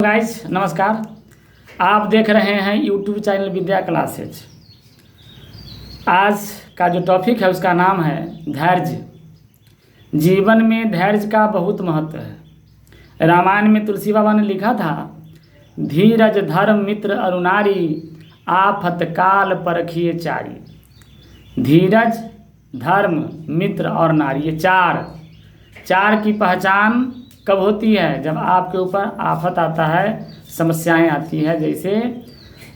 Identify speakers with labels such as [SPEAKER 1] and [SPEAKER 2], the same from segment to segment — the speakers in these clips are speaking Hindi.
[SPEAKER 1] गाइस नमस्कार। आप देख रहे हैं यूट्यूब चैनल विद्या क्लासेज। आज का जो टॉपिक है उसका नाम है धैर्य। जीवन में धैर्य का बहुत महत्व है। रामायण में तुलसी बाबा ने लिखा था, धीरज धर्म मित्र अरुणारी, आफत काल परखिए चारी। धीरज, धर्म, मित्र और नारी, ये चार की पहचान कब होती है? जब आपके ऊपर आफत आता है, समस्याएं आती है। जैसे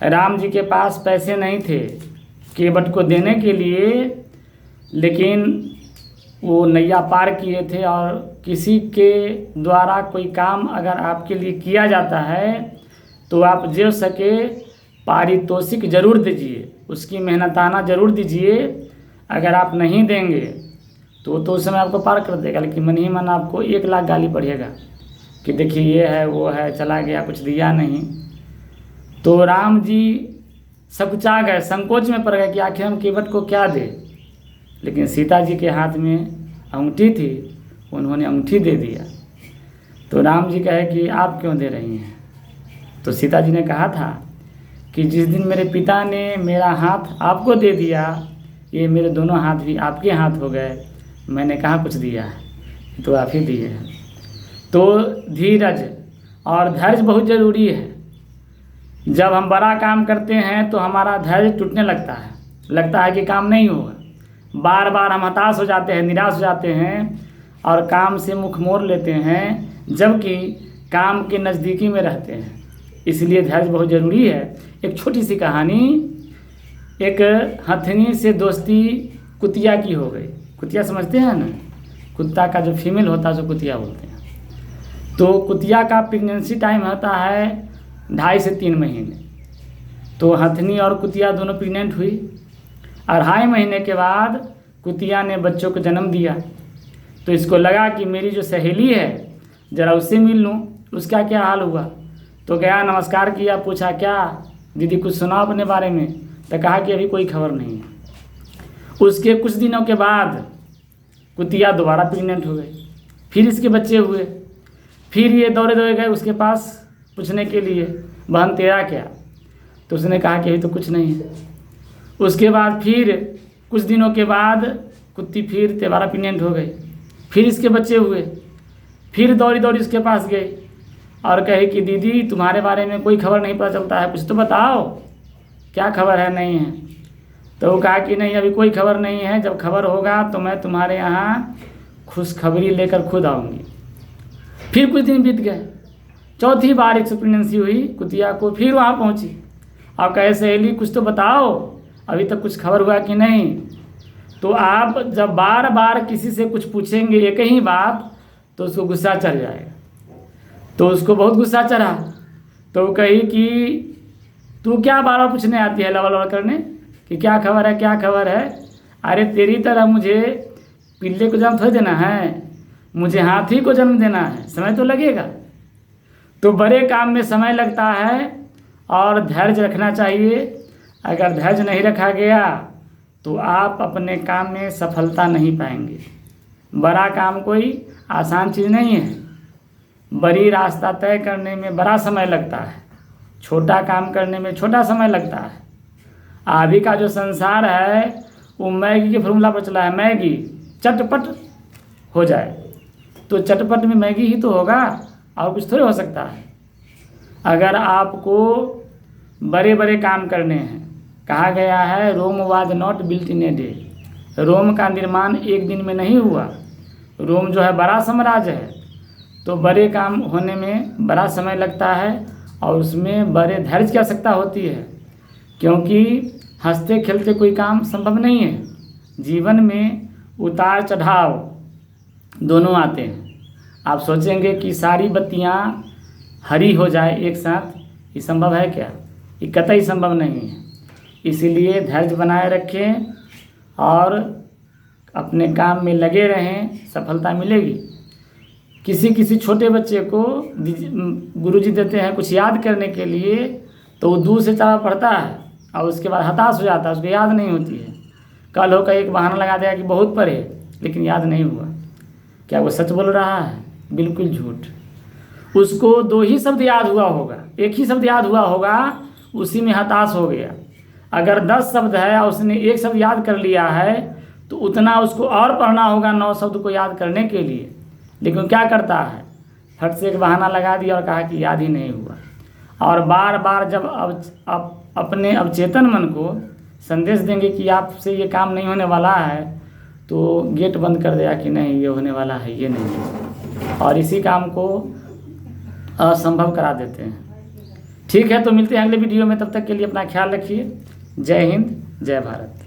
[SPEAKER 1] राम जी के पास पैसे नहीं थे केवट को देने के लिए, लेकिन वो नैया पार किए थे। और किसी के द्वारा कोई काम अगर आपके लिए किया जाता है तो आप जो सके पारितोषिक जरूर दीजिए, उसकी मेहनताना जरूर दीजिए। अगर आप नहीं देंगे तो उस समय आपको पार कर देगा, लेकिन मन ही मन आपको 1 लाख गाली पड़ेगा कि देखिए ये है वो है, चला गया, कुछ दिया नहीं। तो राम जी सकुचा गए, संकोच में पड़ गए कि आखिर हम केवट को क्या दे। लेकिन सीता जी के हाथ में अंगूठी थी, उन्होंने अंगूठी दे दिया। तो राम जी कहे कि आप क्यों दे रही हैं? तो सीता जी ने कहा था कि जिस दिन मेरे पिता ने मेरा हाथ आपको दे दिया, ये मेरे दोनों हाथ भी आपके हाथ हो गए। मैंने कहाँ कुछ दिया है, तो आप ही दिए हैं। तो धीरज और धैर्य बहुत ज़रूरी है। जब हम बड़ा काम करते हैं तो हमारा धैर्य टूटने लगता है कि काम नहीं होगा। बार बार हम हताश हो जाते हैं, निराश हो जाते हैं और काम से मुख मोड़ लेते हैं, जबकि काम के नज़दीकी में रहते हैं। इसलिए धैर्य बहुत ज़रूरी है। एक छोटी सी कहानी, एक हथनी से दोस्ती कुतिया की हो गई। कुतिया समझते हैं ना? कुत्ता का जो फीमेल होता है उसको कुतिया बोलते हैं। तो कुतिया का प्रेगनेंसी टाइम होता है 2.5 से 3 महीने। तो हथनी और कुतिया दोनों प्रेग्नेंट हुई। 2.5 महीने के बाद कुतिया ने बच्चों को जन्म दिया। तो इसको लगा कि मेरी जो सहेली है ज़रा उससे मिल लूँ, उसका क्या हाल हुआ। तो गया, नमस्कार किया, पूछा क्या दीदी कुछ सुनाओ अपने बारे में। तो कहा कि अभी कोई खबर नहीं है। उसके कुछ दिनों के बाद कुतिया दोबारा प्रेग्नेंट हो गई, फिर इसके बच्चे हुए। फिर ये दौड़े गए उसके पास पूछने के लिए, बहन तेरा क्या? तो उसने कहा कि अभी तो कुछ नहीं है। उसके बाद फिर कुछ दिनों के बाद कुत्ती फिर दोबारा प्रेग्नेंट हो गई, फिर इसके बच्चे हुए। फिर दौड़ी उसके पास गई और कही कि दीदी तुम्हारे बारे में कोई खबर नहीं पता चलता है, कुछ तो बताओ, क्या खबर है? नहीं है। तो वो कहा कि नहीं अभी कोई खबर नहीं है, जब खबर होगा तो मैं तुम्हारे यहाँ खुशखबरी लेकर खुद आऊँगी। फिर कुछ दिन बीत गए, चौथी बार एक प्रेगनेंसी हुई कुतिया को। फिर वहाँ पहुँची और कहे सहेली कुछ तो बताओ, अभी तक कुछ खबर हुआ कि नहीं। तो आप जब बार बार किसी से कुछ पूछेंगे एक ही बात तो उसको गुस्सा चढ़ जाएगा। तो उसको बहुत गुस्सा चढ़ा। तो वो कही कि तू क्या बार बार पूछने आती है, लवल करने कि क्या खबर है? अरे तेरी तरह मुझे पिल्ले को जन्म थोड़ी देना है, मुझे हाथी को जन्म देना है, समय तो लगेगा। तो बड़े काम में समय लगता है और धैर्य रखना चाहिए। अगर धैर्य नहीं रखा गया तो आप अपने काम में सफलता नहीं पाएंगे। बड़ा काम कोई आसान चीज़ नहीं है। बड़ी रास्ता तय करने में बड़ा समय लगता है, छोटा काम करने में छोटा समय लगता है। अभी का जो संसार है वो मैगी के फॉर्मूला पर चला है। मैगी चटपट हो जाए तो चटपट में मैगी ही तो होगा, और कुछ थोड़ी हो सकता है। अगर आपको बड़े बड़े काम करने हैं, कहा गया है Rome was not built in a day. Rome का निर्माण एक दिन में नहीं हुआ। रोम जो है बड़ा साम्राज्य है, तो बड़े काम होने में बड़ा समय लगता है और उसमें बड़े धैर्य की आवश्यकता होती है, क्योंकि हंसते खेलते कोई काम संभव नहीं है। जीवन में उतार चढ़ाव दोनों आते हैं। आप सोचेंगे कि सारी बत्तियां हरी हो जाए एक साथ, ये संभव है क्या? ये कतई संभव नहीं है। इसीलिए धैर्य बनाए रखें और अपने काम में लगे रहें, सफलता मिलेगी। किसी छोटे बच्चे को गुरुजी देते हैं कुछ याद करने के लिए, तो वो दूर से चारा पढ़ता है और उसके बाद हताश हो जाता है, उसको याद नहीं होती है। कल होकर एक बहाना लगा देगा कि बहुत पढ़े, लेकिन याद नहीं हुआ। क्या वो सच बोल रहा है? बिल्कुल झूठ। उसको 2 ही शब्द याद हुआ होगा, 1 ही शब्द याद हुआ होगा, उसी में हताश हो गया। अगर 10 शब्द है और उसने 1 शब्द याद कर लिया है तो उतना उसको और पढ़ना होगा 9 शब्द को याद करने के लिए। लेकिन क्या करता है, फट से एक बहाना लगा दिया और कहा कि याद ही नहीं हुआ। और बार बार जब अब अपने अवचेतन मन को संदेश देंगे कि आपसे ये काम नहीं होने वाला है, तो गेट बंद कर देगा कि नहीं ये होने वाला है, ये नहीं है, और इसी काम को असंभव करा देते हैं। ठीक है, तो मिलते हैं अगले वीडियो में, तब तक के लिए अपना ख्याल रखिए। जय हिंद, जय भारत।